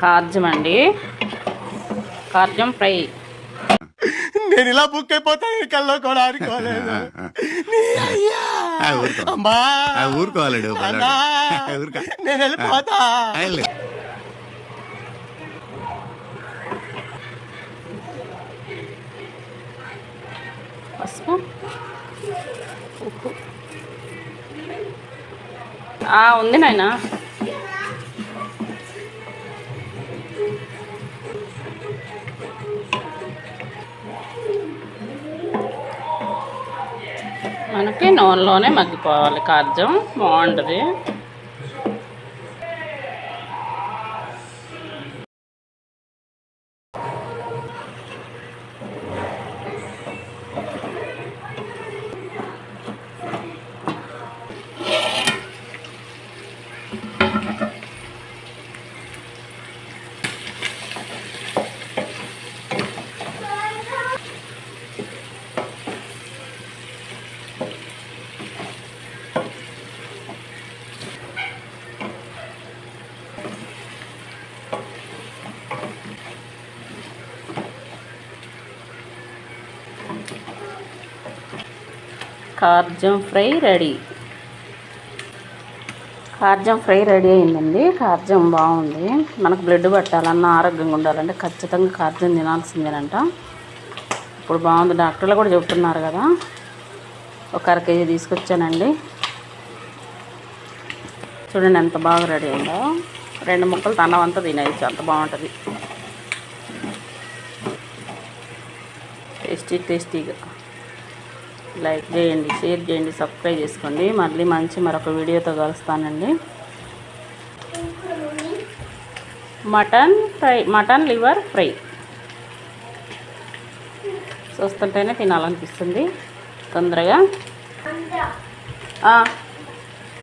కార్జం అండి, కార్జం ఫ్రై. నేను ఇలా బుక్ అయిపోతాను కల్లో కూడా ఆడుకోలేదు. ఊరుకోవాలడు నేను వెళ్ళిపోతా. పసుపు, ఉప్పు ఉంది నాయన. మనకి నూనెలోనే మగ్గిపోవాలి. కార్జం బాగుంటుంది. కార్జం ఫ్రై రెడీ. కార్జం ఫ్రై రెడీ అయిందండి. కార్జం బాగుంది. మనకు బ్లడ్ పట్టాలన్నా ఆరోగ్యంగా ఉండాలంటే ఖచ్చితంగా కార్జం తినాల్సిందేనంట. ఇప్పుడు బాగుంది, డాక్టర్లు కూడా చెబుతున్నారు కదా. ఒక 1/2 కేజీ తీసుకొచ్చానండి. చూడండి ఎంత బాగా రెడీ అయిందో. 2 ముక్కలు అన్నం అంతా తినేయచ్చు, అంత బాగుంటుంది. టేస్టీగా. లైక్ చేయండి, షేర్ చేయండి, సబ్స్క్రైబ్ చేసుకోండి. మళ్ళీ మరొక వీడియోతో కలుస్తానండి. మటన్ లివర్ ఫ్రై చూస్తుంటేనే తినాలనిపిస్తుంది తొందరగా.